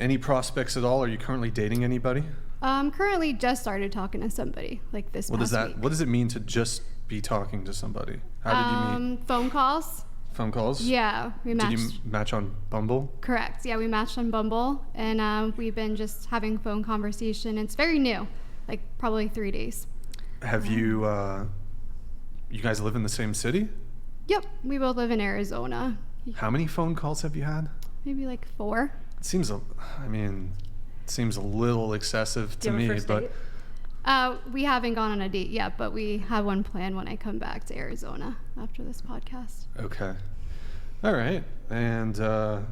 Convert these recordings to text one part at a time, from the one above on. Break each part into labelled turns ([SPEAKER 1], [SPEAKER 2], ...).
[SPEAKER 1] Any prospects at all? Are you currently dating anybody?
[SPEAKER 2] Currently just started talking to somebody like this past week.
[SPEAKER 1] What does it mean to just be talking to somebody? How did you meet?
[SPEAKER 2] Phone calls.
[SPEAKER 1] Phone calls?
[SPEAKER 2] Yeah, we matched.
[SPEAKER 1] Did you match on Bumble?
[SPEAKER 2] Correct. Yeah, we matched on Bumble, and we've been just having phone conversation. It's very new, like probably 3 days.
[SPEAKER 1] Have you guys live in the same city?
[SPEAKER 2] Yep, we both live in Arizona.
[SPEAKER 1] How many phone calls have you had?
[SPEAKER 2] Maybe like 4.
[SPEAKER 1] It seems a little excessive to me, but
[SPEAKER 2] we haven't gone on a date yet, but we have one planned when I come back to Arizona after this podcast.
[SPEAKER 1] Okay. All right. And so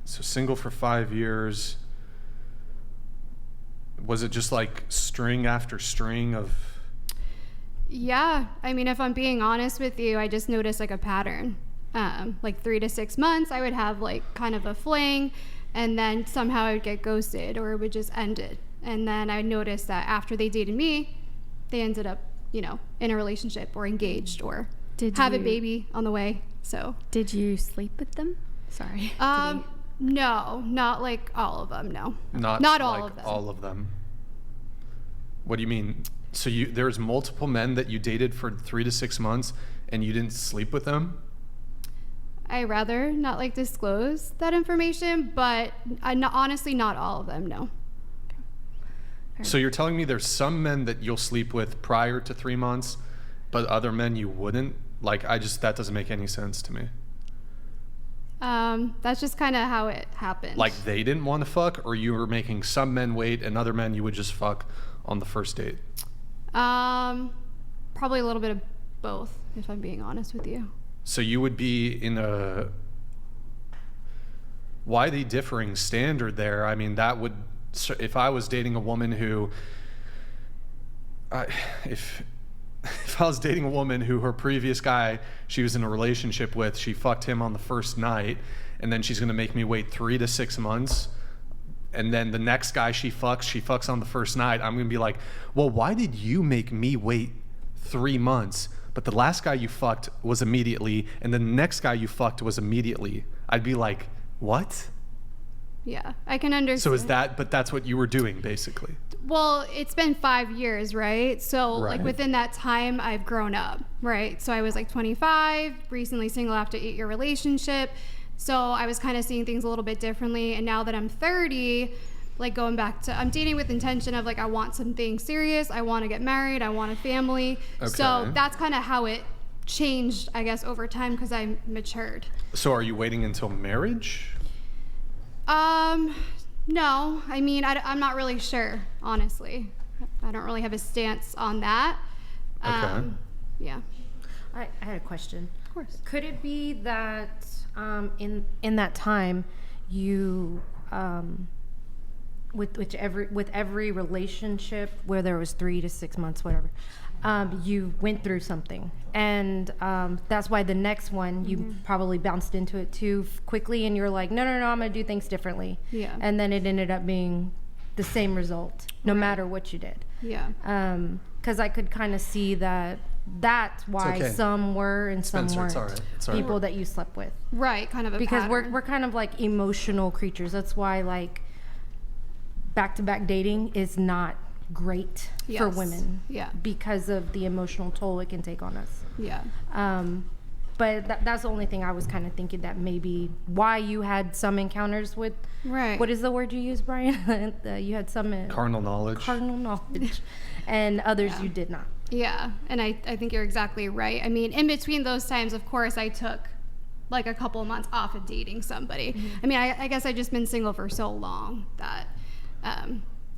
[SPEAKER 1] single for 5 years. Was it just like string after string of...
[SPEAKER 2] Yeah. I mean, if I'm being honest with you, I just noticed like a pattern. Like 3 to 6 months, I would have like kind of a fling, and then somehow I would get ghosted or it would just end it. And then I noticed that after they dated me, they ended up, in a relationship or engaged or have a baby on the way. So
[SPEAKER 3] did you sleep with them? Sorry.
[SPEAKER 2] No, not like all of them. No,
[SPEAKER 1] not
[SPEAKER 2] all
[SPEAKER 1] like
[SPEAKER 2] of them.
[SPEAKER 1] All of them. What do you mean? So there's multiple men that you dated for 3 to 6 months and you didn't sleep with them?
[SPEAKER 2] I rather not like disclose that information, but honestly, not all of them. No.
[SPEAKER 1] So you're telling me there's some men that you'll sleep with prior to 3 months, but other men you wouldn't? Like, that doesn't make any sense to me.
[SPEAKER 2] That's just kind of how it happened.
[SPEAKER 1] Like they didn't want to fuck, or you were making some men wait and other men you would just fuck on the first date?
[SPEAKER 2] Probably a little bit of both, if I'm being honest with you.
[SPEAKER 1] So you would be in a widely differing standard there. I mean, that would, if I was dating a woman who, if I was dating a woman who her previous guy she was in a relationship with, she fucked him on the first night, and then she's going to make me wait 3 to 6 months, and then the next guy she fucks on the first night, I'm going to be like, well, why did you make me wait 3 months? But the last guy you fucked was immediately, and the next guy you fucked was immediately. I'd be like, what?
[SPEAKER 2] Yeah, I can understand.
[SPEAKER 1] So but that's what you were doing, basically.
[SPEAKER 2] Well, it's been 5 years, right? So
[SPEAKER 1] Right.
[SPEAKER 2] like within that time, I've grown up, right? So I was like 25, recently single after 8-year relationship. So I was kind of seeing things a little bit differently. And now that I'm 30, like going back to, I'm dating with intention of like, I want something serious. I want to get married. I want a family.
[SPEAKER 1] Okay.
[SPEAKER 2] So that's kind of how it changed, I guess, over time because I matured.
[SPEAKER 1] So are you waiting until marriage?
[SPEAKER 2] No, I mean, I'm not really sure, honestly. I don't really have a stance on that.
[SPEAKER 1] Okay.
[SPEAKER 2] Yeah.
[SPEAKER 4] I had a question.
[SPEAKER 2] Of course.
[SPEAKER 4] Could it be that in that time you with every relationship where there was 3 to 6 months, whatever, you went through something, and that's why the next one you probably bounced into it too quickly, and you're like, no, I'm gonna do things differently.
[SPEAKER 2] Yeah.
[SPEAKER 4] And then it ended up being the same result, no matter what you did.
[SPEAKER 2] Yeah.
[SPEAKER 4] Because I could kind of see that's why
[SPEAKER 1] okay.
[SPEAKER 4] some were and some
[SPEAKER 1] Spencer,
[SPEAKER 4] weren't
[SPEAKER 1] it's all right. It's all right.
[SPEAKER 4] people that you slept with.
[SPEAKER 2] Right, kind of a
[SPEAKER 4] Because
[SPEAKER 2] pattern.
[SPEAKER 4] we're kind of like emotional creatures. That's why like back-to-back dating is not great for
[SPEAKER 2] Yes.
[SPEAKER 4] women.
[SPEAKER 2] Yeah.
[SPEAKER 4] Because of the emotional toll it can take on us.
[SPEAKER 2] Yeah.
[SPEAKER 4] But that's the only thing I was kind of thinking, that maybe why you had some encounters with.
[SPEAKER 2] Right.
[SPEAKER 4] What is the word you use, Brian? You had some
[SPEAKER 1] Carnal knowledge.
[SPEAKER 4] Carnal knowledge, and others
[SPEAKER 2] Yeah.
[SPEAKER 4] you did not.
[SPEAKER 2] Yeah, and I think you're exactly right. I mean, in between those times, of course, I took like a couple of months off of dating somebody. I mean, I guess I just been single for so long that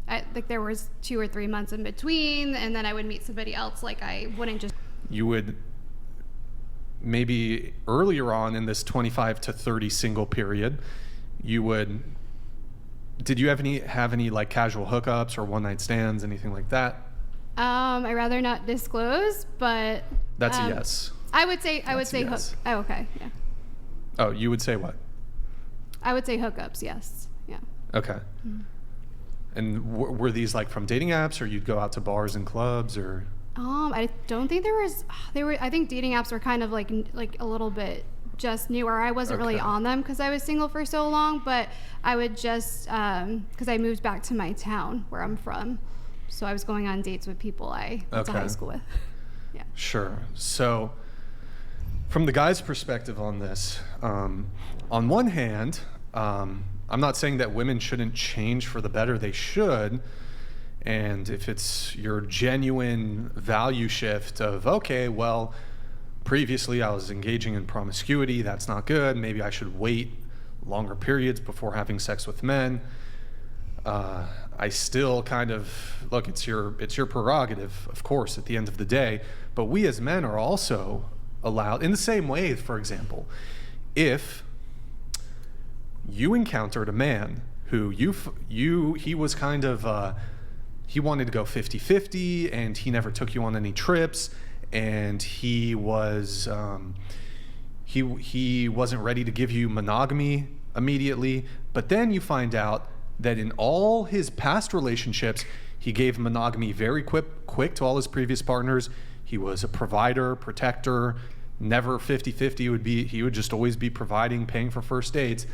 [SPEAKER 2] like there was 2 or 3 months in between, and then I would meet somebody else. Like I wouldn't just.
[SPEAKER 1] You would maybe earlier on in this 25 to 30 single period, did you have any like casual hookups or one night stands, anything like that?
[SPEAKER 2] I'd rather not disclose, but
[SPEAKER 1] That's a yes.
[SPEAKER 2] I would say
[SPEAKER 1] yes.
[SPEAKER 2] Oh, okay, yeah.
[SPEAKER 1] Oh, you would say what?
[SPEAKER 2] I would say hookups, yes, yeah.
[SPEAKER 1] Okay. And were these like from dating apps, or you'd go out to bars and clubs, or?
[SPEAKER 2] I don't think there were. I think dating apps were kind of like a little bit just knew, or I wasn't really
[SPEAKER 1] Okay.
[SPEAKER 2] on them because I was single for so long, but I would just, because I moved back to my town where I'm from. So I was going on dates with people I went to high
[SPEAKER 1] Okay.
[SPEAKER 2] school with. Yeah.
[SPEAKER 1] Sure. So, from the guy's perspective on this, on one hand, I'm not saying that women shouldn't change for the better. They should. And if it's your genuine value shift of, okay, well, previously I was engaging in promiscuity, that's not good. Maybe I should wait longer periods before having sex with men. I still kind of look, it's your prerogative, of course, at the end of the day, but we as men are also allowed in the same way. For example, if you encountered a man who he was kind of he wanted to go 50-50 and he never took you on any trips, and he was he wasn't ready to give you monogamy immediately, but then you find out that in all his past relationships, he gave monogamy very quick to all his previous partners. He was a provider, protector, never 50-50. He would just always be providing, paying for first dates.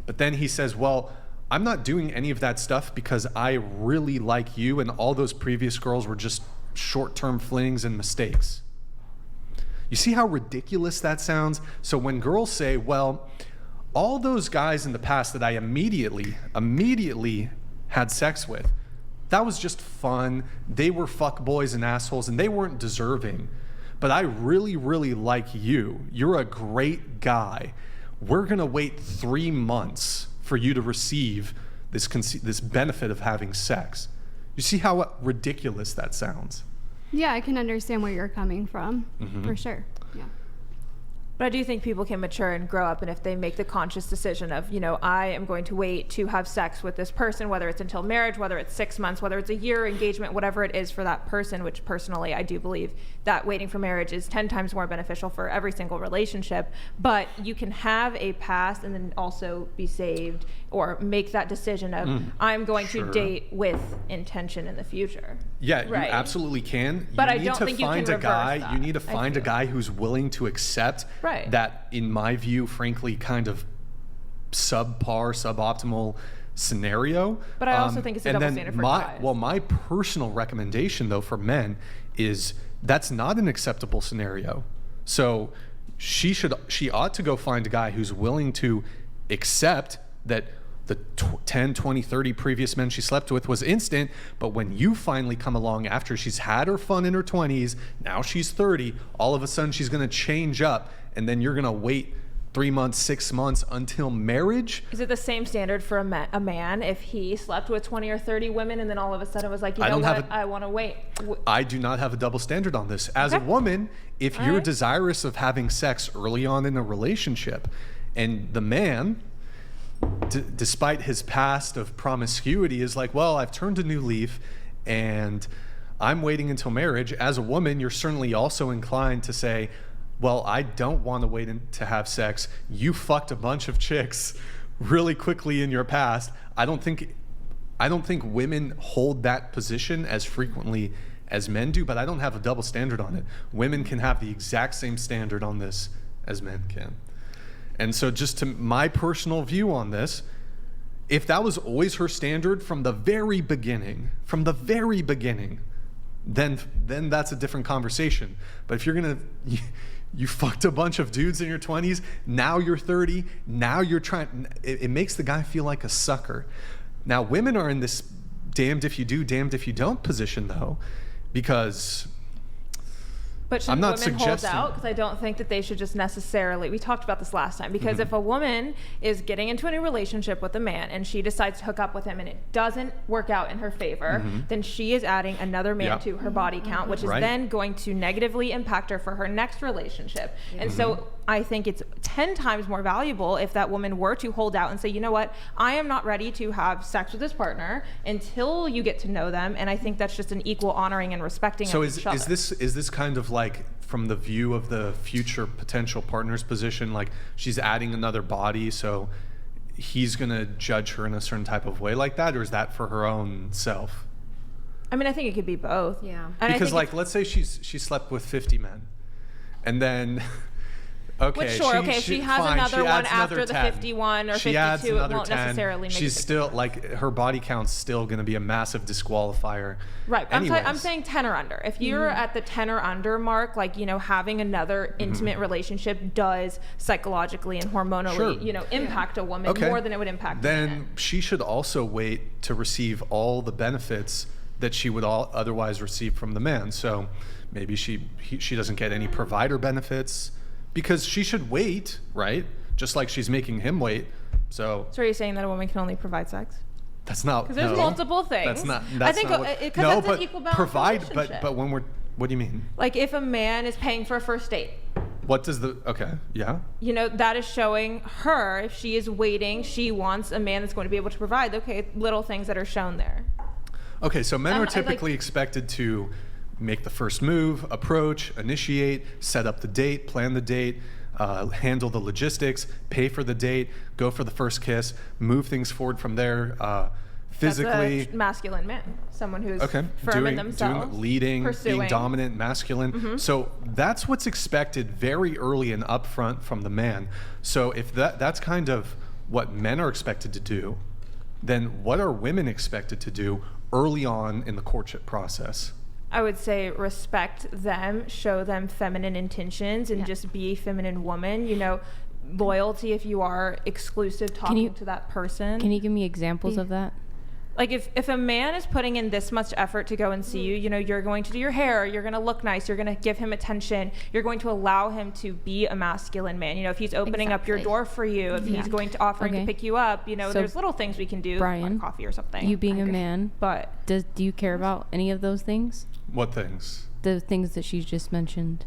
[SPEAKER 1] But then he says, well, I'm not doing any of that stuff because I really like you, and all those previous girls were just short-term flings and mistakes. You see how ridiculous that sounds? So when girls say, well, all those guys in the past that I immediately had sex with, that was just fun. They were fuckboys and assholes, and they weren't deserving. But I really, really like you. You're a great guy. We're gonna wait 3 months for you to receive this benefit of having sex. You see how ridiculous that sounds?
[SPEAKER 2] Yeah, I can understand where you're coming from,
[SPEAKER 1] Mm-hmm.
[SPEAKER 2] for sure. Yeah.
[SPEAKER 5] But I do think people can mature and grow up, and if they make the conscious decision of, I am going to wait to have sex with this person, whether it's until marriage, whether it's 6 months, whether it's a year engagement, whatever it is for that person, which personally I do believe that waiting for marriage is 10 times more beneficial for every single relationship. But you can have a past and then also be saved, or make that decision of, I'm going
[SPEAKER 1] Sure.
[SPEAKER 5] to date with intention in the future.
[SPEAKER 1] Yeah,
[SPEAKER 5] Right.
[SPEAKER 1] you absolutely can.
[SPEAKER 5] But
[SPEAKER 1] you
[SPEAKER 5] I
[SPEAKER 1] need
[SPEAKER 5] don't
[SPEAKER 1] to
[SPEAKER 5] think you
[SPEAKER 1] find
[SPEAKER 5] can
[SPEAKER 1] a guy.
[SPEAKER 5] reverse
[SPEAKER 1] You
[SPEAKER 5] that,
[SPEAKER 1] need to
[SPEAKER 5] I
[SPEAKER 1] find a
[SPEAKER 5] feel.
[SPEAKER 1] guy who's willing to accept
[SPEAKER 5] Right.
[SPEAKER 1] that, in my view, frankly, kind of suboptimal scenario.
[SPEAKER 5] But I also think it's a
[SPEAKER 1] and
[SPEAKER 5] double
[SPEAKER 1] then
[SPEAKER 5] standard for
[SPEAKER 1] my,
[SPEAKER 5] guys.
[SPEAKER 1] Well, my personal recommendation, though, for men is that's not an acceptable scenario. So she ought to go find a guy who's willing to accept that the 10, 20, 30 previous men she slept with was instant, but when you finally come along after she's had her fun in her 20s, now she's 30, all of a sudden she's going to change up, and then you're going to wait 3 months, 6 months until marriage.
[SPEAKER 5] Is it the same standard for a man if he slept with 20 or 30 women and then all of a sudden was like,
[SPEAKER 1] I don't have
[SPEAKER 5] I want to wait?
[SPEAKER 1] I do not have a double standard on this. As a
[SPEAKER 5] Okay.
[SPEAKER 1] woman, if
[SPEAKER 5] All
[SPEAKER 1] you're
[SPEAKER 5] right.
[SPEAKER 1] desirous of having sex early on in a relationship, and the man, despite his past of promiscuity, is like, well, I've turned a new leaf and I'm waiting until marriage. As a woman, you're certainly also inclined to say, well, I don't want to wait to have sex. You fucked a bunch of chicks really quickly in your past. I don't think women hold that position as frequently as men do, but I don't have a double standard on it. Women can have the exact same standard on this as men can. And so just to my personal view on this, if that was always her standard from the very beginning, then that's a different conversation. But if you fucked a bunch of dudes in your 20s, now you're 30, now you're trying, it makes the guy feel like a sucker. Now, women are in this damned if you do, damned if you don't position, though, because
[SPEAKER 5] But should
[SPEAKER 1] I'm not
[SPEAKER 5] women hold
[SPEAKER 1] suggesting-
[SPEAKER 5] out? Because I don't think that they should just necessarily. We talked about this last time. Because if a woman is getting into a new relationship with a man and she decides to hook up with him and it doesn't work out in her favor, then she is adding another man
[SPEAKER 1] Yeah.
[SPEAKER 5] to her body count, which is
[SPEAKER 1] Right.
[SPEAKER 5] then going to negatively impact her for her next relationship. And so I think it's 10 times more valuable if that woman were to hold out and say, you know what, I am not ready to have sex with this partner until you get to know them. And I think that's just an equal honoring and respecting
[SPEAKER 1] So
[SPEAKER 5] of each other.
[SPEAKER 1] is this kind of like from the view of the future potential partner's position, like she's adding another body, so he's gonna judge her in a certain type of way like that, or is that for her own self?
[SPEAKER 5] I mean, I think it could be both.
[SPEAKER 4] Yeah.
[SPEAKER 5] And I
[SPEAKER 1] Because
[SPEAKER 5] think
[SPEAKER 1] like let's say she slept with 50 men, and then Okay,
[SPEAKER 5] Which, sure, okay, if she has
[SPEAKER 1] fine,
[SPEAKER 5] another
[SPEAKER 1] she
[SPEAKER 5] one
[SPEAKER 1] adds
[SPEAKER 5] after
[SPEAKER 1] another
[SPEAKER 5] the
[SPEAKER 1] 10.
[SPEAKER 5] 51 or
[SPEAKER 1] She adds
[SPEAKER 5] 52, it
[SPEAKER 1] another
[SPEAKER 5] won't
[SPEAKER 1] 10.
[SPEAKER 5] necessarily make
[SPEAKER 1] She's
[SPEAKER 5] a
[SPEAKER 1] still like her body count's still going to be a massive disqualifier.
[SPEAKER 5] Right.
[SPEAKER 1] Anyways.
[SPEAKER 5] I'm saying 10 or under. If you're at the 10 or under mark, like, you know, having another intimate relationship does psychologically and hormonally,
[SPEAKER 1] Sure.
[SPEAKER 5] you know, impact a woman more than it would impact a
[SPEAKER 1] then
[SPEAKER 5] man.
[SPEAKER 1] she should also wait to receive all the benefits that she would otherwise receive from the man. So maybe she doesn't get any provider benefits because she should wait, right? Just like she's making him wait. So
[SPEAKER 5] So are you saying that a woman can only provide sex?
[SPEAKER 1] that's not.
[SPEAKER 5] Because there's
[SPEAKER 1] no,
[SPEAKER 5] multiple things.
[SPEAKER 1] That's not.
[SPEAKER 5] I
[SPEAKER 1] That's
[SPEAKER 5] think
[SPEAKER 1] not what,
[SPEAKER 5] because
[SPEAKER 1] no,
[SPEAKER 5] that's
[SPEAKER 1] but
[SPEAKER 5] an equal balance
[SPEAKER 1] provide.
[SPEAKER 5] relationship.
[SPEAKER 1] But when we're. What do you mean?
[SPEAKER 5] Like if a man is paying for a first date,
[SPEAKER 1] What does the? Okay. Yeah.
[SPEAKER 5] you know, that is showing her, if she is waiting, she wants a man that's going to be able to provide. Okay, little things that are shown there.
[SPEAKER 1] Okay, so men
[SPEAKER 5] I
[SPEAKER 1] are
[SPEAKER 5] like-
[SPEAKER 1] typically expected to make the first move, approach, initiate, set up the date, plan the date, handle the logistics, pay for the date, go for the first kiss, move things forward from there. Physically,
[SPEAKER 5] That's a masculine man, someone who's
[SPEAKER 1] okay,
[SPEAKER 5] firm in themselves,
[SPEAKER 1] leading,
[SPEAKER 5] pursuing.
[SPEAKER 1] being dominant, masculine. So that's what's expected very early and upfront from the man. So if that's kind of what men are expected to do, then what are women expected to do early on in the courtship process?
[SPEAKER 5] I would say respect them, show them feminine intentions, and just be a feminine woman. You know, loyalty if you are exclusive talking to that person.
[SPEAKER 3] Can you give me examples of that?
[SPEAKER 5] Like if a man is putting in this much effort to go and see you, you know, you're going to do your hair, you're going to look nice, you're going to give him attention, you're going to allow him to be a masculine man. You know, if he's opening up your door for you, if he's going to offering to pick you up, you know,
[SPEAKER 3] So,
[SPEAKER 5] there's little things we can do,
[SPEAKER 3] Brian,
[SPEAKER 5] like coffee or something.
[SPEAKER 3] You being a man,
[SPEAKER 5] But
[SPEAKER 3] do you care about any of those things?
[SPEAKER 1] What things?
[SPEAKER 3] The things that she just mentioned.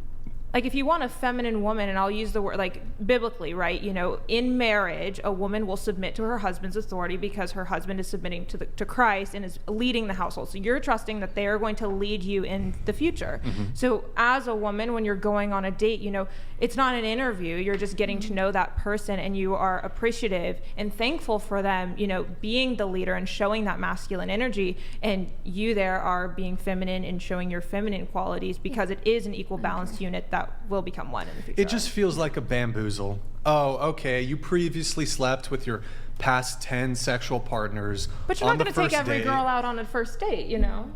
[SPEAKER 5] like if you want a feminine woman, and I'll use the word like biblically, right? You know, in marriage, a woman will submit to her husband's authority because her husband is submitting to Christ and is leading the household. So you're trusting that they are going to lead you in the future. So as a woman, when you're going on a date, you know, it's not an interview. You're just getting to know that person, and you are appreciative and thankful for them, you know, being the leader and showing that masculine energy. And you there are being feminine and showing your feminine qualities because it is an equal balanced unit that will become one in the future.
[SPEAKER 1] It just feels like a bamboozle. Oh, okay. You previously slept with your past 10 sexual partners.
[SPEAKER 5] But you're
[SPEAKER 1] on
[SPEAKER 5] not
[SPEAKER 1] the
[SPEAKER 5] going to take
[SPEAKER 1] first
[SPEAKER 5] every
[SPEAKER 1] date.
[SPEAKER 5] girl out on a first date, you know?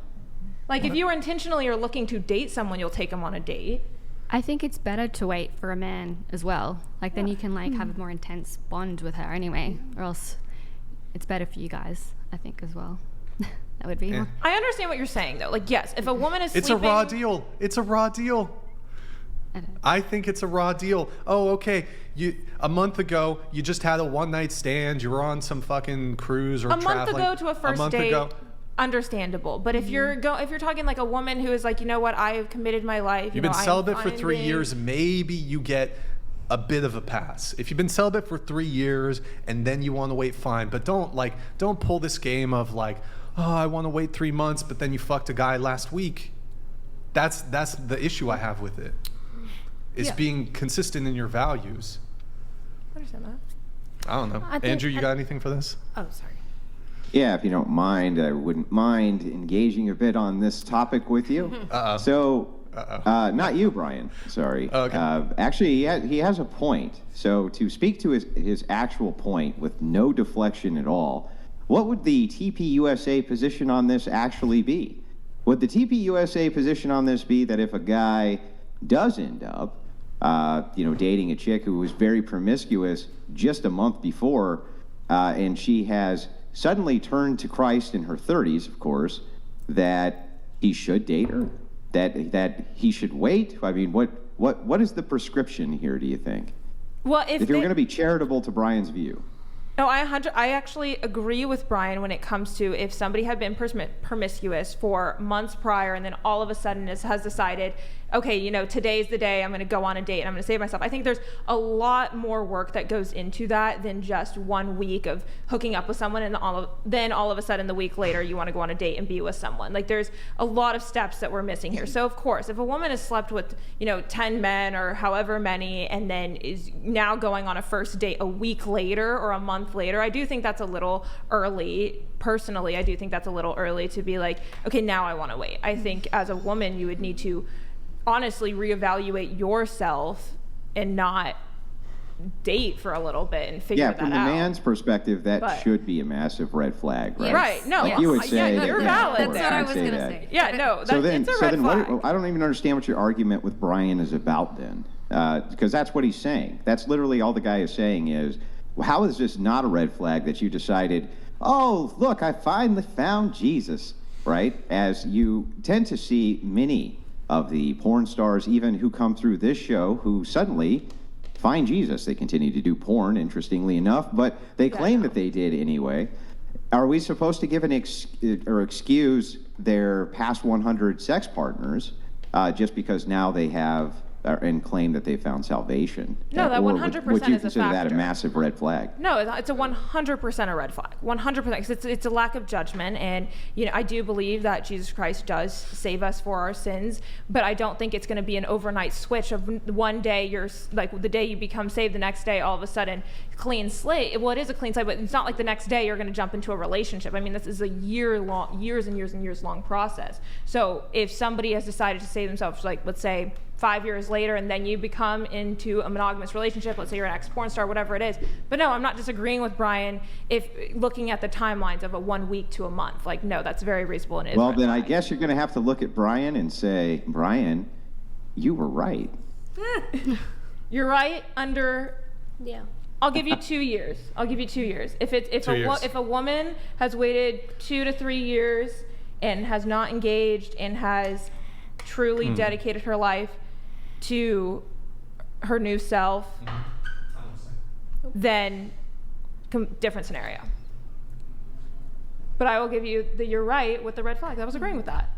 [SPEAKER 5] Like if you are intentionally or looking to date someone, you'll take them on a date.
[SPEAKER 2] I think it's better to wait for a man as well. Like then you can like have a more intense bond with her anyway, or else it's better for you guys, I think, as well. That would be more.
[SPEAKER 5] I understand what you're saying though. Like yes, if a woman is
[SPEAKER 1] It's
[SPEAKER 5] sleeping,
[SPEAKER 1] a raw deal. It's a raw deal. I think it's a raw deal. Oh, okay. A month ago, you just had a one-night stand. You were on some fucking cruise or
[SPEAKER 5] a month
[SPEAKER 1] traveling.
[SPEAKER 5] ago to a first date, understandable. But if you're talking like a woman who is like, you know what, I have committed my life.
[SPEAKER 1] You've been celibate for 3 years. Maybe you get a bit of a pass. If you've been celibate for 3 years and then you want to wait, fine. But don't pull this game of like, oh, I want to wait 3 months, but then you fucked a guy last week. That's the issue I have with it. Is being consistent in your values.
[SPEAKER 5] I understand that.
[SPEAKER 1] I don't know. Andrew, you got anything for this?
[SPEAKER 4] Oh, sorry.
[SPEAKER 6] Yeah, if you don't mind, I wouldn't mind engaging a bit on this topic with you. So, not you, Brian. Sorry.
[SPEAKER 1] Okay.
[SPEAKER 6] Actually, he has a point. So, to speak to his actual point with no deflection at all, what would the TPUSA position on this actually be? Would the TPUSA position on this be that if a guy does end up, dating a chick who was very promiscuous just a month before, and she has suddenly turned to Christ in her 30s, of course, that he should date her, that he should wait? I mean, what is the prescription here, do you think?
[SPEAKER 5] Well,
[SPEAKER 6] If you're going to be charitable to Brian's view.
[SPEAKER 5] No, I actually agree with Brian when it comes to if somebody had been promiscuous for months prior and then all of a sudden has decided, okay, you know, today's the day I'm going to go on a date and I'm going to save myself. I think there's a lot more work that goes into that than just 1 week of hooking up with someone and then all of a sudden the week later you want to go on a date and be with someone. Like there's a lot of steps that we're missing here. So of course, if a woman has slept with, 10 men or however many and then is now going on a first date a week later or a month later, I do think that's a little early. Personally, I do think that's a little early to be like, okay, now I want to wait. I think as a woman, you would need to honestly reevaluate yourself and not date for a little bit and figure
[SPEAKER 6] Yeah,
[SPEAKER 5] that
[SPEAKER 6] from the
[SPEAKER 5] out.
[SPEAKER 6] man's perspective, that
[SPEAKER 5] But-
[SPEAKER 6] should be a massive red flag, right?
[SPEAKER 5] Right. No.
[SPEAKER 6] Like you would say,
[SPEAKER 5] no, you're
[SPEAKER 6] that,
[SPEAKER 5] valid.
[SPEAKER 6] of course,
[SPEAKER 4] That's what I
[SPEAKER 6] you'd
[SPEAKER 4] was
[SPEAKER 6] say
[SPEAKER 4] gonna
[SPEAKER 6] that.
[SPEAKER 4] say.
[SPEAKER 5] Yeah. No. That,
[SPEAKER 6] So then,
[SPEAKER 5] it's a
[SPEAKER 6] so
[SPEAKER 5] red
[SPEAKER 6] then,
[SPEAKER 5] flag.
[SPEAKER 6] I don't even understand what your argument with Brian is about then, because that's what he's saying. That's literally all the guy is saying is, well, how is this not a red flag that you decided, oh, look, I finally found Jesus, right? As you tend to see many of the porn stars, even who come through this show, who suddenly find Jesus. They continue to do porn, interestingly enough, but they claim that they did anyway. Are we supposed to give an excuse their past 100 sex partners just because now they have and claim that they found salvation?
[SPEAKER 5] No, that
[SPEAKER 6] Or
[SPEAKER 5] 100%
[SPEAKER 6] would you
[SPEAKER 5] is a
[SPEAKER 6] consider that a
[SPEAKER 5] factor.
[SPEAKER 6] massive red flag?
[SPEAKER 5] No, it's a 100% a red flag. 100%, because it's a lack of judgment, and I do believe that Jesus Christ does save us for our sins, but I don't think it's going to be an overnight switch of one day you're like the day you become saved, the next day all of a sudden clean slate. Well, it is a clean slate, but it's not like the next day you're going to jump into a relationship. I mean, this is a years and years long process. So if somebody has decided to save themselves, like let's say 5 years later, and then you become into a monogamous relationship, let's say you're an ex-porn star, whatever it is. But no, I'm not disagreeing with Brian if looking at the timelines of a 1 week to a month. Like, no, that's very reasonable. And it is
[SPEAKER 6] Well,
[SPEAKER 5] red
[SPEAKER 6] then I
[SPEAKER 5] flag.
[SPEAKER 6] guess you're going to have to look at Brian and say, Brian, you were right.
[SPEAKER 5] You're right.
[SPEAKER 7] Yeah.
[SPEAKER 5] I'll give you 2 years. I'll give you 2 years. If a woman has waited 2 to 3 years and has not engaged and has truly dedicated her life to her new self, then different scenario. But I will give you the you're right with the red flag. I was agreeing with that.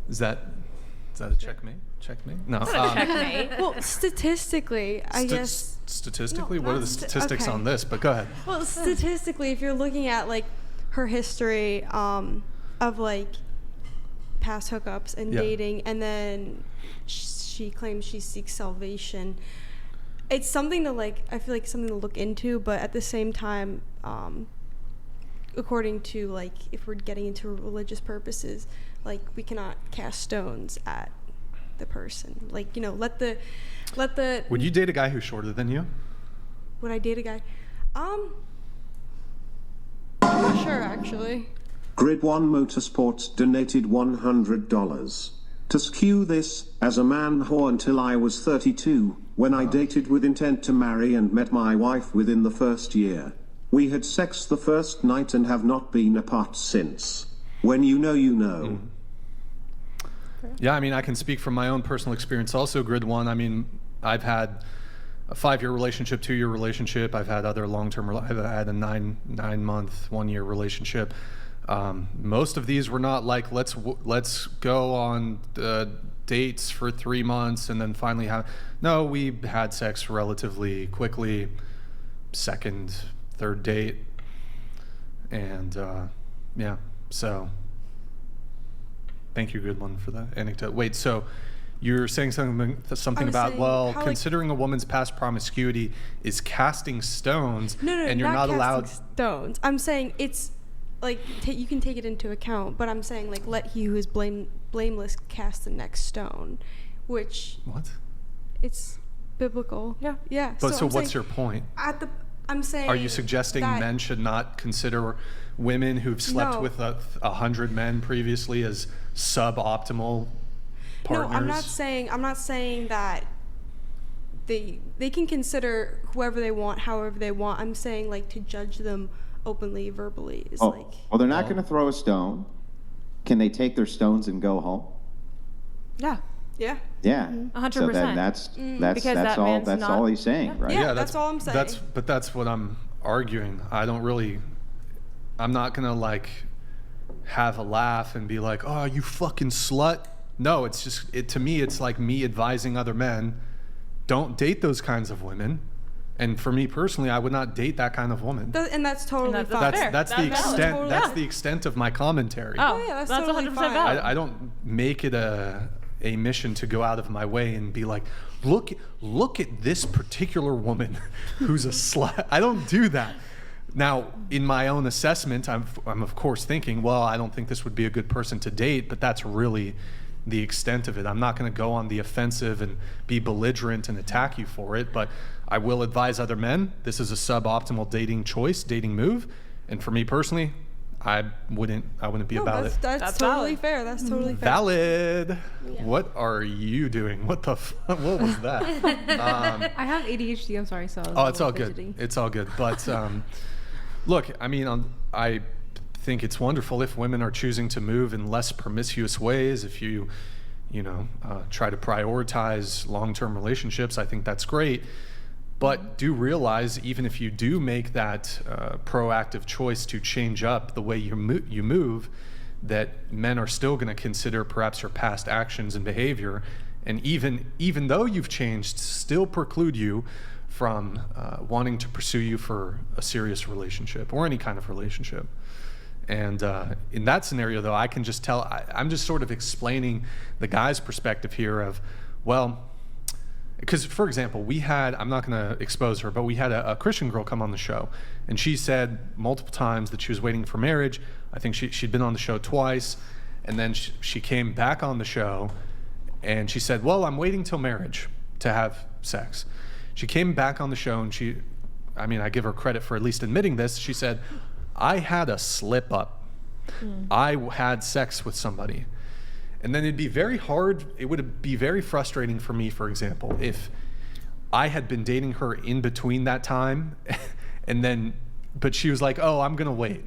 [SPEAKER 1] Is that a checkmate? Checkmate? No.
[SPEAKER 5] Checkmate.
[SPEAKER 8] Well, statistically, I guess.
[SPEAKER 1] Statistically,
[SPEAKER 8] No,
[SPEAKER 1] what are the
[SPEAKER 8] not
[SPEAKER 1] statistics
[SPEAKER 8] okay.
[SPEAKER 1] on this? But go ahead.
[SPEAKER 8] Well, statistically, if you're looking at like her history of like past hookups and
[SPEAKER 1] Yeah.
[SPEAKER 8] dating, and then she claims she seeks salvation, it's something to like. I feel like something to look into, but at the same time, according to like if we're getting into religious purposes, like we cannot cast stones at the person. Like let the.
[SPEAKER 1] Would you date a guy who's shorter than you?
[SPEAKER 8] Would I date a guy? I'm not sure actually.
[SPEAKER 9] Grid 1 Motorsports donated $100. To skew this, as a man whore until I was 32, when I dated with intent to marry and met my wife within the first year. We had sex the first night and have not been apart since. When you know, you know.
[SPEAKER 1] Yeah, I mean, I can speak from my own personal experience also, Grid 1. I mean, I've had a 5-year relationship, 2-year relationship. I've had other long-term, I've had a 9-month, 1-year relationship. Most of these were not like, let's go on dates for 3 months and then finally have, no, we had sex relatively quickly, second, third date. And yeah, so thank you, good one, for that anecdote. Wait, so you're saying something
[SPEAKER 8] I'm
[SPEAKER 1] about,
[SPEAKER 8] saying
[SPEAKER 1] well,
[SPEAKER 8] how, like-
[SPEAKER 1] considering a woman's past promiscuity is casting stones,
[SPEAKER 8] No,
[SPEAKER 1] and you're not
[SPEAKER 8] casting
[SPEAKER 1] allowed.
[SPEAKER 8] stones. I'm saying it's like you can take it into account, but I'm saying like let he who is blameless cast the next stone, which
[SPEAKER 1] What?
[SPEAKER 8] it's biblical.
[SPEAKER 5] Yeah.
[SPEAKER 8] Yeah.
[SPEAKER 1] But so
[SPEAKER 8] I'm
[SPEAKER 1] what's
[SPEAKER 8] saying
[SPEAKER 1] your point?
[SPEAKER 8] I'm saying.
[SPEAKER 1] Are you suggesting
[SPEAKER 8] that-
[SPEAKER 1] men should not consider women who've slept
[SPEAKER 8] No.
[SPEAKER 1] with 100 men previously as suboptimal partners?
[SPEAKER 8] No, I'm not saying that they can consider whoever they want, however they want. I'm saying like to judge them openly, verbally is
[SPEAKER 6] Oh,
[SPEAKER 8] like.
[SPEAKER 6] well, they're not going to throw a stone. Can they take their stones and go home?
[SPEAKER 5] Yeah.
[SPEAKER 8] Yeah.
[SPEAKER 6] Yeah.
[SPEAKER 5] 100%.
[SPEAKER 6] So then that's
[SPEAKER 5] Because that
[SPEAKER 6] all
[SPEAKER 5] man's
[SPEAKER 6] that's
[SPEAKER 5] not-
[SPEAKER 6] all he's saying, right?
[SPEAKER 8] Yeah, that's all I'm saying.
[SPEAKER 1] But that's what I'm arguing. I'm not gonna like have a laugh and be like, "Oh, you fucking slut." No, it's just to me, it's like me advising other men, don't date those kinds of women. And for me personally, I would not date that kind of woman.
[SPEAKER 8] And that's totally
[SPEAKER 5] that's
[SPEAKER 8] fine.
[SPEAKER 5] fair.
[SPEAKER 1] That's the
[SPEAKER 5] That's
[SPEAKER 1] extent.
[SPEAKER 8] valid.
[SPEAKER 1] That's
[SPEAKER 8] Yeah.
[SPEAKER 1] the extent of my commentary.
[SPEAKER 5] Oh,
[SPEAKER 8] yeah, that's
[SPEAKER 5] that's
[SPEAKER 8] totally
[SPEAKER 5] 100%
[SPEAKER 8] fine.
[SPEAKER 5] valid.
[SPEAKER 1] I don't make it a mission to go out of my way and be like, look at this particular woman who's a slut. I don't do that. Now, in my own assessment, I'm of course thinking, well, I don't think this would be a good person to date, but that's really the extent of it. I'm not going to go on the offensive and be belligerent and attack you for it, but I will advise other men, this is a suboptimal dating choice, dating move. And for me personally, I wouldn't be about it.
[SPEAKER 8] That's totally fair. That's totally fair.
[SPEAKER 1] Valid. What are you doing? What was that?
[SPEAKER 3] I have ADHD. I'm sorry. So
[SPEAKER 1] It's all good. It's all good. But look, I mean, I think it's wonderful if women are choosing to move in less promiscuous ways. If you try to prioritize long-term relationships, I think that's great. But do realize, even if you do make that proactive choice to change up the way you move, that men are still going to consider perhaps your past actions and behavior, and even though you've changed, still preclude you from wanting to pursue you for a serious relationship or any kind of relationship. And in that scenario, though, I can just tell, I'm just sort of explaining the guy's perspective here of, well, because, for example, I'm not going to expose her, but we had a Christian girl come on the show, and she said multiple times that she was waiting for marriage. I think she'd been on the show twice, and then she came back on the show, and she said, well, I'm waiting till marriage to have sex. She came back on the show, and I give her credit for at least admitting this. She said, I had a slip up. I had sex with somebody. And then it would be very frustrating for me, for example, if I had been dating her in between that time, but she was like, oh, I'm gonna wait.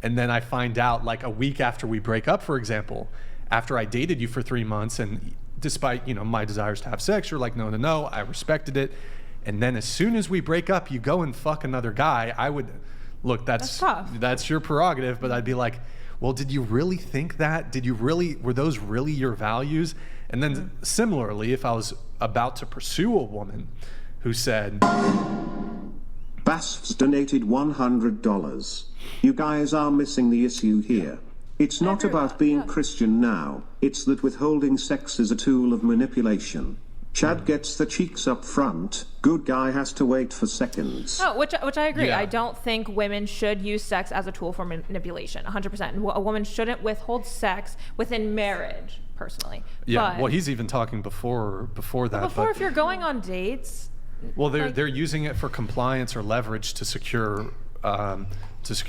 [SPEAKER 1] And then I find out like a week after we break up, for example, after I dated you for 3 months, and despite, my desires to have sex, you're like, no, I respected it. And then as soon as we break up, you go and fuck another guy. I would, look, that's tough. That's your prerogative, but I'd be like, well, did you really think that? Were those really your values? And then similarly, if I was about to pursue a woman who said,
[SPEAKER 9] Basf's donated $100. You guys are missing the issue here. It's not about being Christian now, it's that withholding sex is a tool of manipulation. Chad gets the cheeks up front, good guy has to wait for seconds.
[SPEAKER 5] Oh, which I agree.
[SPEAKER 1] Yeah.
[SPEAKER 5] I don't think women should use sex as a tool for manipulation, 100%. A woman shouldn't withhold sex within marriage, personally.
[SPEAKER 1] yeah,
[SPEAKER 5] But
[SPEAKER 1] well, he's even talking before that.
[SPEAKER 5] before, if you're going on dates,
[SPEAKER 1] Well, they're using it for compliance or leverage to secure a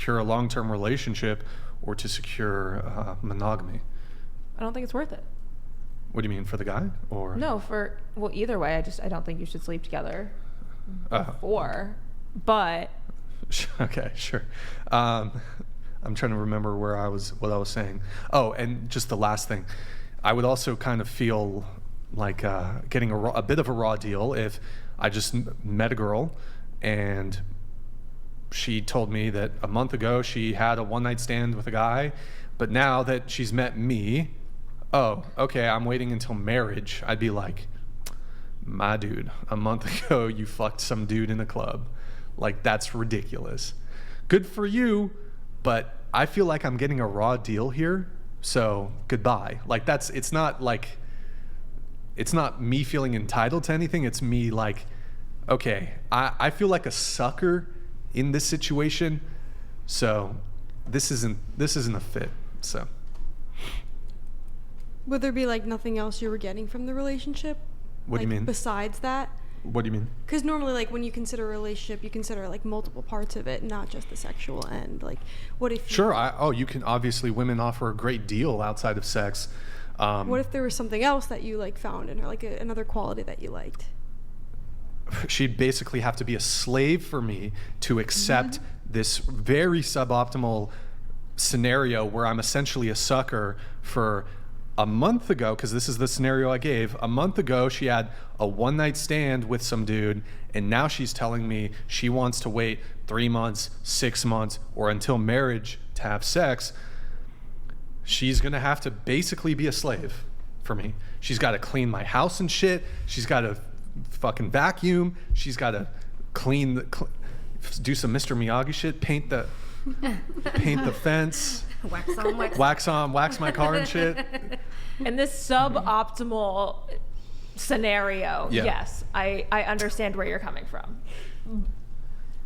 [SPEAKER 1] long-term relationship or to secure monogamy.
[SPEAKER 5] I don't think it's worth it.
[SPEAKER 1] What do you mean, for the guy or?
[SPEAKER 5] No, either way, I don't think you should sleep together
[SPEAKER 1] Oh.
[SPEAKER 5] before. But
[SPEAKER 1] Okay, sure. I'm trying to remember what I was saying. Oh, and just the last thing, I would also kind of feel like getting a bit of a raw deal if I just met a girl and she told me that a month ago she had a one-night stand with a guy, but now that she's met me, oh, okay, I'm waiting until marriage. I'd be like, my dude, a month ago you fucked some dude in a club. Like, that's ridiculous. Good for you, but I feel like I'm getting a raw deal here, so goodbye. Like, it's not me feeling entitled to anything. It's me like, okay, I feel like a sucker in this situation, so this isn't a fit, so.
[SPEAKER 8] Would there be like nothing else you were getting from the relationship?
[SPEAKER 1] What do you mean?
[SPEAKER 8] Besides that?
[SPEAKER 1] What do you mean?
[SPEAKER 8] Because normally, like, when you consider a relationship, you consider like multiple parts of it, not just the sexual end. Like, what if?
[SPEAKER 1] Sure. You can obviously, women offer a great deal outside of sex.
[SPEAKER 8] What if there was something else that you like found in her, like another quality that you liked?
[SPEAKER 1] She'd basically have to be a slave for me to accept this very suboptimal scenario where I'm essentially a sucker for. A month ago, because this is the scenario I gave, a month ago she had a one-night stand with some dude, and now she's telling me she wants to wait 3 months, 6 months, or until marriage to have sex. She's gonna have to basically be a slave for me. She's got to clean my house and shit. She's got to fucking vacuum. She's got to do some Mr. Miyagi shit, paint the fence. Wax my car and shit.
[SPEAKER 5] in this suboptimal scenario,
[SPEAKER 1] Yeah.
[SPEAKER 5] yes, I understand where you're coming from.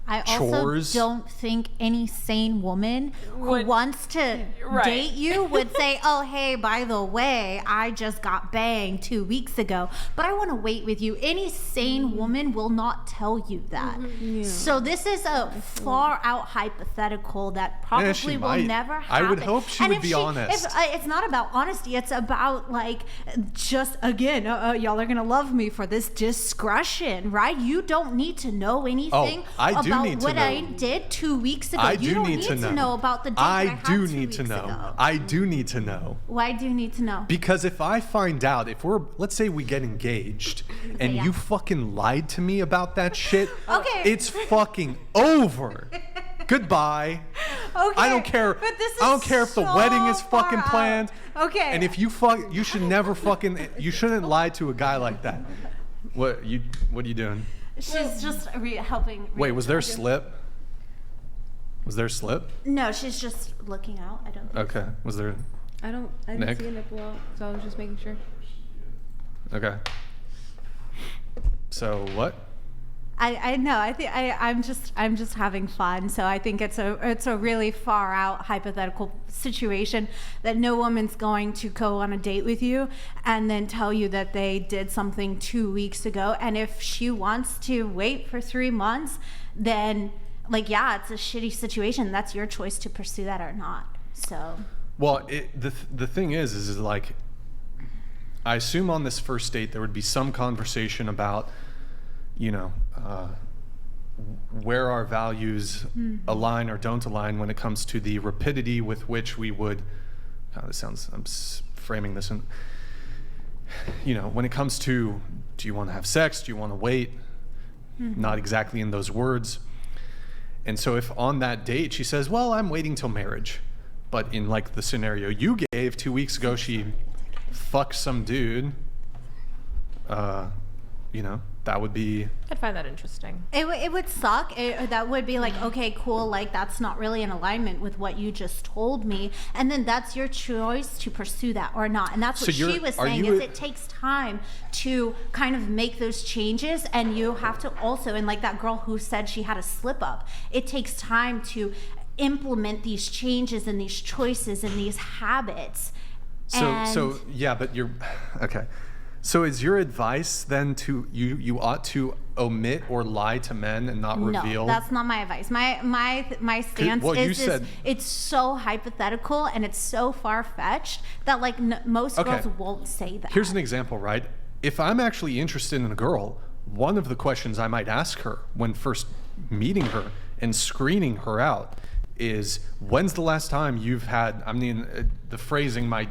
[SPEAKER 7] I also
[SPEAKER 1] chores.
[SPEAKER 7] don't think any sane woman who
[SPEAKER 5] Would-
[SPEAKER 7] wants to
[SPEAKER 5] Right.
[SPEAKER 7] date you would say, oh, hey, by the way, I just got banged 2 weeks ago, but I want to wait with you. Any sane woman will not tell you that. So this is a far out hypothetical that probably
[SPEAKER 1] she
[SPEAKER 7] will
[SPEAKER 1] might.
[SPEAKER 7] never
[SPEAKER 1] I
[SPEAKER 7] happen.
[SPEAKER 1] would hope she
[SPEAKER 7] And
[SPEAKER 1] would
[SPEAKER 7] if
[SPEAKER 1] be honest.
[SPEAKER 7] It's not about honesty. It's about like just, again, y'all are going to love me for this discretion, right? You don't need to know anything
[SPEAKER 1] I do
[SPEAKER 7] about
[SPEAKER 1] need to
[SPEAKER 7] what
[SPEAKER 1] know.
[SPEAKER 7] I did 2 weeks ago.
[SPEAKER 1] I
[SPEAKER 7] you
[SPEAKER 1] do
[SPEAKER 7] don't
[SPEAKER 1] need to know.
[SPEAKER 7] about the date that I
[SPEAKER 1] I
[SPEAKER 7] had
[SPEAKER 1] do
[SPEAKER 7] 2
[SPEAKER 1] need to
[SPEAKER 7] weeks
[SPEAKER 1] know.
[SPEAKER 7] ago.
[SPEAKER 1] I do need to know.
[SPEAKER 7] Why do you need to know?
[SPEAKER 1] Because if I find out, if we're, let's say we get engaged and
[SPEAKER 7] yeah.
[SPEAKER 1] you fucking lied to me about that shit,
[SPEAKER 7] Okay.
[SPEAKER 1] it's fucking over. Goodbye.
[SPEAKER 7] Okay,
[SPEAKER 1] I don't care.
[SPEAKER 7] but this
[SPEAKER 1] I don't
[SPEAKER 7] is
[SPEAKER 1] care if the
[SPEAKER 7] so
[SPEAKER 1] wedding is
[SPEAKER 7] far
[SPEAKER 1] fucking
[SPEAKER 7] out.
[SPEAKER 1] planned.
[SPEAKER 7] Okay.
[SPEAKER 1] And if you you should never fucking, you shouldn't lie to a guy like that. What are you doing?
[SPEAKER 7] She's just helping.
[SPEAKER 1] Wait, was there a slip? Was there a slip?
[SPEAKER 7] No, she's just looking out. I don't think.
[SPEAKER 1] Okay. Was there?
[SPEAKER 3] I didn't
[SPEAKER 1] Nick?
[SPEAKER 3] see a nipple out, so I was just making sure.
[SPEAKER 1] Okay. So what?
[SPEAKER 7] I know. I think I'm just having fun. So I think it's a really far out hypothetical situation that no woman's going to go on a date with you and then tell you that they did something 2 weeks ago. And if she wants to wait for 3 months, then like, yeah, it's a shitty situation. That's your choice to pursue that or not. So.
[SPEAKER 1] Well, the thing is like, I assume on this first date there would be some conversation about, you know, where our values align or don't align when it comes to the rapidity with which we would. God, this sounds. I'm framing this in. You know, when it comes to, do you want to have sex? Do you want to wait? Not exactly in those words. And so if on that date she says, well, I'm waiting till marriage, but in like the scenario you gave 2 weeks ago, she fucked some dude, you know, that would be.
[SPEAKER 5] I'd find that interesting.
[SPEAKER 7] It would suck. That would be like, okay, cool. Like, that's not really in alignment with what you just told me. And then that's your choice to pursue that or not. And that's what she was saying is it takes time to kind of make those changes. And you have to also, and like that girl who said she had a slip up, it takes time to implement these changes and these choices and these habits.
[SPEAKER 1] So yeah, but you're, okay. So is your advice then to you ought to omit or lie to men and not reveal?
[SPEAKER 7] No, that's not my advice. My stance is it's so hypothetical and it's so far-fetched that like most girls won't say that.
[SPEAKER 1] Here's an example, right? If I'm actually interested in a girl, one of the questions I might ask her when first meeting her and screening her out is, when's the last time you've had, I mean, the phrasing might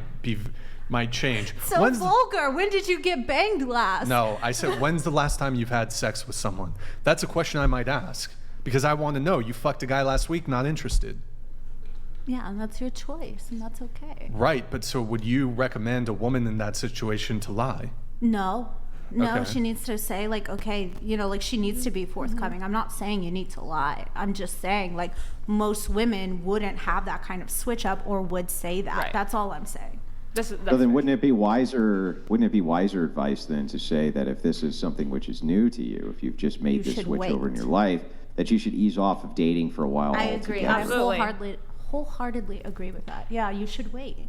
[SPEAKER 1] change.
[SPEAKER 7] So vulgar. When did you get banged last?
[SPEAKER 1] No, I said, when's the last time you've had sex with someone? That's a question I might ask because I want to know. You fucked a guy last week, not interested.
[SPEAKER 7] Yeah, and that's your choice, and that's okay.
[SPEAKER 1] Right, but so would you recommend a woman in that situation to lie?
[SPEAKER 7] No,
[SPEAKER 1] Okay.
[SPEAKER 7] she needs to say like, okay, you know, like she needs to be forthcoming. I'm not saying you need to lie. I'm just saying like most women wouldn't have that kind of switch up or would say that.
[SPEAKER 5] Right.
[SPEAKER 7] That's all I'm saying.
[SPEAKER 6] So then wouldn't it be wiser advice then to say that if this is something which is new to you, if you've just made this switch over in your life, that you should ease off of dating for a while
[SPEAKER 7] I agree.
[SPEAKER 6] altogether?
[SPEAKER 7] I wholeheartedly agree with that. Yeah, you should wait.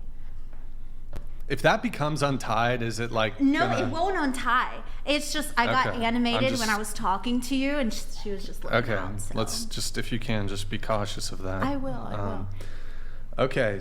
[SPEAKER 1] If that becomes untied, is it like
[SPEAKER 7] No, it won't untie. It's just I got
[SPEAKER 1] Okay.
[SPEAKER 7] animated when I was talking to you, and she was just looking
[SPEAKER 1] Okay,
[SPEAKER 7] out, so.
[SPEAKER 1] let's just, if you can, just be cautious of that.
[SPEAKER 7] I will.
[SPEAKER 1] Okay.